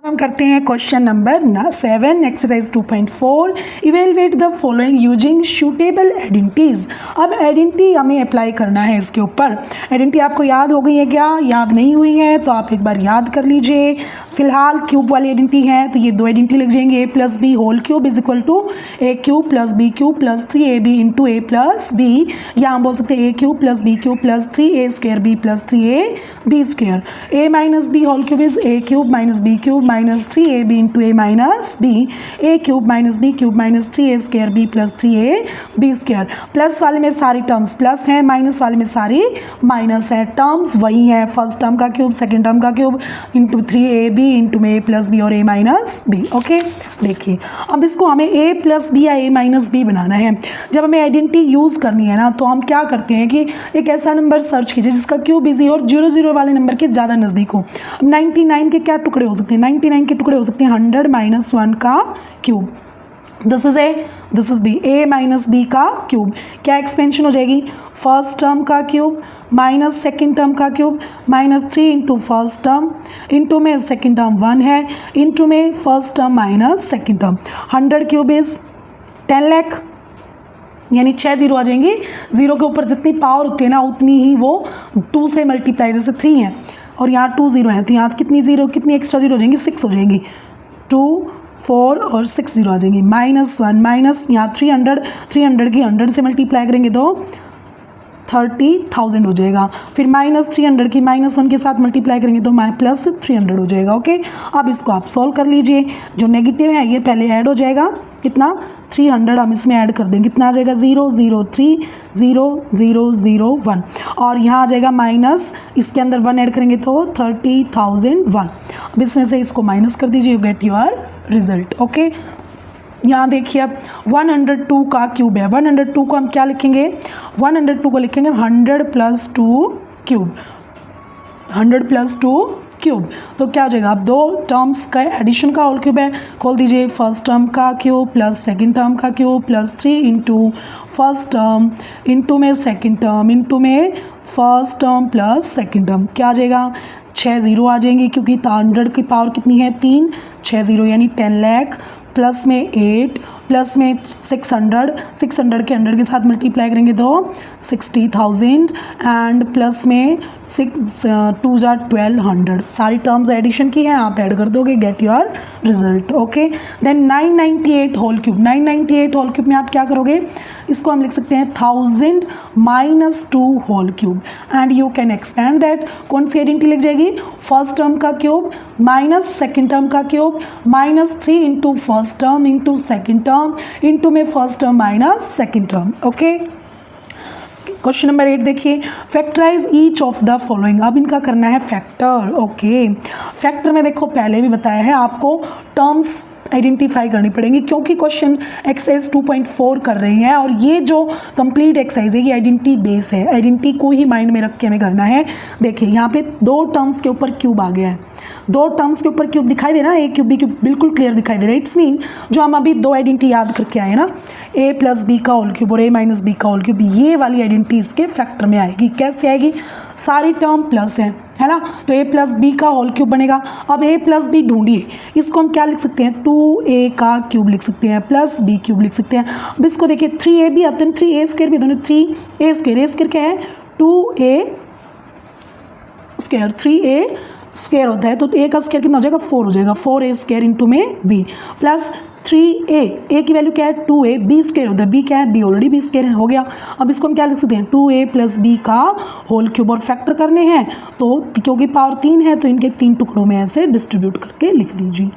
अब हम करते हैं question number 7 exercise 2.4 evaluate the following using suitable identities. अब आइडेंटिटी हमें अप्लाई करना है इसके ऊपर। आइडेंटिटी आपको याद हो गई है क्या? याद नहीं हुई है तो आप एक बार याद कर लीजिए। फिलहाल क्यूब वाली आइडेंटिटी है तो ये दो आइडेंटिटी लिख जाएंगे। a plus B whole cube is equal to A cube plus B cube plus 3ab into A plus B, या हम बोल सकते हैं A cube plus B cube plus 3a square B plus 3ab square. a minus B whole cube is A cube minus B cube minus 3ab into A minus B, A cube minus B cube minus 3a square B plus 3ab square. Plus वाले में सारी terms plus हैं, minus वाले में सारी minus है। Terms वही हैं, फर्स्ट टर्म का क्यूब सेकंड टर्म का क्यूब इंटू 3ab इंटू में a प्लस बी और a माइनस बी। ओके, देखिए अब इसको हमें a प्लस बी या a माइनस बी बनाना है। जब हमें आइडेंटिटी यूज़ करनी है ना तो हम क्या करते हैं कि एक ऐसा नंबर सर्च कीजिए जिसका क्यूब इजी और 0 वाले नंबर के ज़्यादा नज़दीक हो। 99 के क्या टुकड़े हो सकते हैं? 99 के टुकड़े हो सकते हैं 100 माइनस 1 का cube. This is A, this is B, A minus B का क्यूब। क्या एक्सपेंशन हो जाएगी? फर्स्ट टर्म का क्यूब माइनस सेकेंड टर्म का cube minus 3 into first term into में सेकेंड टर्म 1 है इंटू में first term minus second term. 100 cube is 10 lakh, यानी 6 जीरो आ जाएंगे। जीरो के ऊपर जितनी पावर होती है ना उतनी ही वो 2 से मल्टीप्लाई, जैसे 3 है और यहाँ 2 जीरो है तो यहाँ कितनी जीरो, कितनी एक्स्ट्रा जीरो हो जाएंगी? 6 हो जाएंगी। 2 4 और 6 जीरो आ जाएंगी। माइनस 1 माइनस यहाँ 300 की 100 से मल्टीप्लाई करेंगे तो 30,000 हो जाएगा। फिर माइनस 300 की माइनस 1 के साथ मल्टीप्लाई करेंगे तो प्लस 300 हो जाएगा। ओके, अब इसको आप सॉल्व कर लीजिए। जो नेगेटिव है ये पहले ऐड हो जाएगा, कितना? 300 हम इसमें ऐड कर देंगे, कितना आ जाएगा? 0 0 3 0 0 0 1 और यहाँ आ जाएगा माइनस, इसके अंदर 1 ऐड करेंगे तो 30,001। अब इसमें से इसको माइनस कर दीजिए, you get your result. Okay, यहाँ देखिए अब 102 का क्यूब है। 102 को हम क्या लिखेंगे? 102 को लिखेंगे 100 प्लस 2 क्यूब, 100 प्लस 2 क्यूब। तो क्या हो जाएगा? अब दो टर्म्स का एडिशन का होल क्यूब है, खोल दीजिए। फर्स्ट टर्म का क्यूब प्लस सेकंड टर्म का cube plus 3 into first term into में सेकंड टर्म इंटू में first term plus second term. क्या आ जाएगा? 6 जीरो आ जाएंगे क्योंकि 100 की पावर कितनी है? 3, 6 जीरो यानी 10 लाख प्लस में 8 प्लस में 600 के 100 के साथ मल्टीप्लाई करेंगे तो 60,000 एंड प्लस में 6 2 जार 1200। सारी टर्म्स एडिशन की हैं, आप ऐड कर दोगे, get your result. Okay, then 998 whole cube. 998 whole cube में आप क्या करोगे? इसको हम लिख सकते हैं 1000 minus 2 whole cube and you can expand that. कौन सी आइडेंटिटी लिख जाएगी? फर्स्ट टर्म का क्यूब माइनस सेकेंड टर्म का cube minus 3 into first term into second term into में first term minus second term. Okay, question number 8 देखिए, factorise each of the following. अब इनका करना है फैक्टर। ओके, फैक्टर में देखो पहले भी बताया है आपको टर्म्स आइडेंटिफाई करनी पड़ेंगी क्योंकि क्वेश्चन एक्सरसाइज 2.4 कर रहे हैं और ये जो कंप्लीट एक्सरसाइज है ये आइडेंटिटी बेस है। आइडेंटिटी को ही माइंड में रख के हमें करना है। देखिए यहाँ पे दो टर्म्स के ऊपर क्यूब आ गया है, दो टर्म्स के ऊपर क्यूब दिखाई दे रहा है, ए क्यूब बी क्यूब बिल्कुल क्लियर दिखाई दे रहा है। इट्स मीन जो हम अभी दो आइडेंटिटी याद करके आए ना, ए प्लस बी का होल क्यूब और ए माइनस बी का होल क्यूब, ये वाली आइडेंटिटी इसके फैक्टर में आएगी। कैसे आएगी? सारी टर्म प्लस है ना, तो a प्लस बी का होल क्यूब बनेगा। अब a प्लस बी ढूंढिए, इसको हम क्या लिख सकते हैं? 2a का क्यूब लिख सकते हैं प्लस b क्यूब लिख सकते हैं। अब इसको देखिए 3a भी आते हैं, 3a स्क्वायर भी दोनों, 3a स्क्वायर क्या है? 2a स्क्वायर, 3a स्क्वायर होता है तो a का स्क्वायर कितना हो जाएगा? 4 हो जाएगा। 4a स्क्वायर इंटू में b प्लस 3a, a की वैल्यू क्या है? 2a, b स्क्वायर होता है, b क्या है? b ऑलरेडी b स्क्वायर है, हो गया। अब इसको हम क्या लिख सकते हैं? 2a प्लस b का होल क्यूब और फैक्टर करने हैं तो क्योंकि पावर 3 है तो इनके 3 टुकड़ों में ऐसे डिस्ट्रीब्यूट करके लिख दीजिए,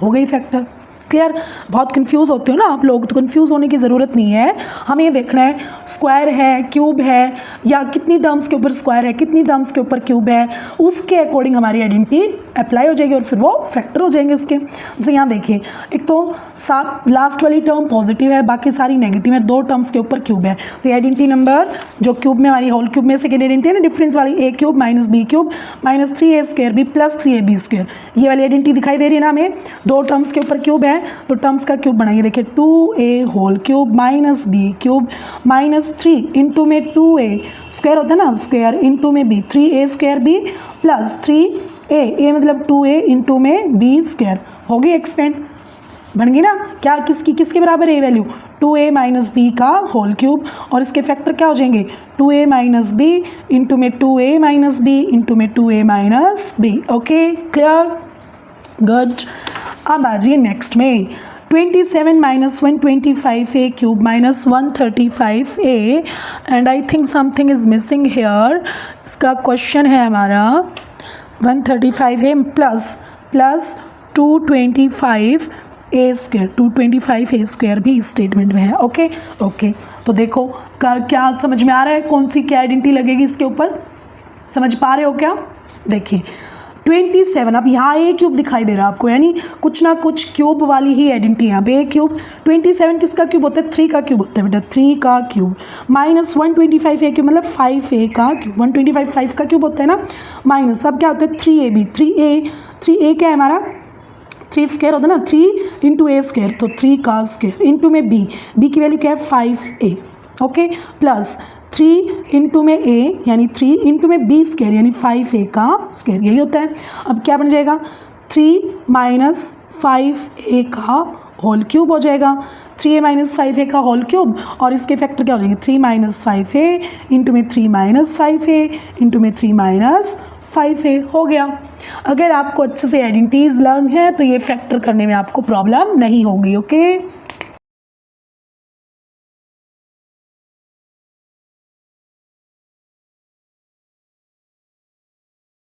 हो गई फैक्टर। क्लियर? बहुत कंफ्यूज होते हो ना आप लोग, तो कंफ्यूज होने की ज़रूरत नहीं है। हमें ये देखना है स्क्वायर है, क्यूब है, या कितनी टर्म्स के ऊपर स्क्वायर है, कितनी टर्म्स के ऊपर क्यूब है, उसके अकॉर्डिंग हमारी आइडेंटिटी अप्लाई हो जाएगी और फिर वो फैक्टर हो जाएंगे उसके। जैसे यहाँ देखिए, एक तो लास्ट वाली टर्म पॉजिटिव है, बाकी सारी नेगेटिव है, दो टर्म्स के ऊपर क्यूब है तो ये आइडेंटिटी नंबर जो क्यूब में हमारी होल क्यूब में सेकेंड आइडेंटिटी है ना डिफरेंस वाली, A cube minus B cube minus 3a square B plus 3ab square, ये वाली आइडेंटिटी दिखाई दे रही है ना हमें। दो टर्म्स के ऊपर क्यूब है तो टर्म्स का क्यूब बनाइए। देखिए 2a whole cube minus b cube minus 3 into में 2a स्क्वायर होता है ना, स्क्वायर इंटू में b 3a square b plus 3 A मतलब 2a इंटू में बी स्क्वायर हो गई एक्सपेंड, बन गई ना। क्या किसके बराबर है वैल्यू, 2a माइनस बी का होल क्यूब, और इसके फैक्टर क्या हो जाएंगे 2a माइनस बी इंटू में 2a माइनस बी इंटू में 2a minus B. Okay clear, good. अब आ जाइए नेक्स्ट में, 27 minus 125a cube minus 135a, and I think something is missing here. इसका क्वेश्चन है हमारा 135a plus 225a square, 225a square भी इस स्टेटमेंट में है। ओके तो देखो क्या समझ में आ रहा है, कौन सी क्या आइडेंटिटी लगेगी इसके ऊपर, समझ पा रहे हो क्या। देखिए 27, अब यहाँ ए क्यूब दिखाई दे रहा है आपको, यानी कुछ ना कुछ क्यूब वाली ही आइडेंटिटी यहाँ पे ए क्यूब। 27 किसका क्यूब होता है, 3 का क्यूब होता है बेटा, 3 का क्यूब माइनस 125 ए क्यूब मतलब 5a का क्यूब, 125 5 का क्यूब होता है ना, माइनस अब क्या होता है 3ab, 3a क्या है हमारा 3 स्क्वायर होता है ना, 3 इंटू ए स्क्वायर, तो 3 का स्क्वायर इंटू में बी की वैल्यू क्या है 5a। ओके प्लस 3 इंटू में a यानी 3 इंटू में b स्क्वायर यानी 5a का स्क्वायर, यही होता है। अब क्या बन जाएगा 3 माइनस 5a का होल क्यूब हो जाएगा, 3a माइनस 5a का होल क्यूब, और इसके फैक्टर क्या हो जाएंगे 3 माइनस 5a इंटू में 3 माइनस 5a इंटू में 3 माइनस 5a हो गया। अगर आपको अच्छे से आइडेंटिटीज लर्न है तो ये फैक्टर करने में आपको प्रॉब्लम नहीं होगी। ओके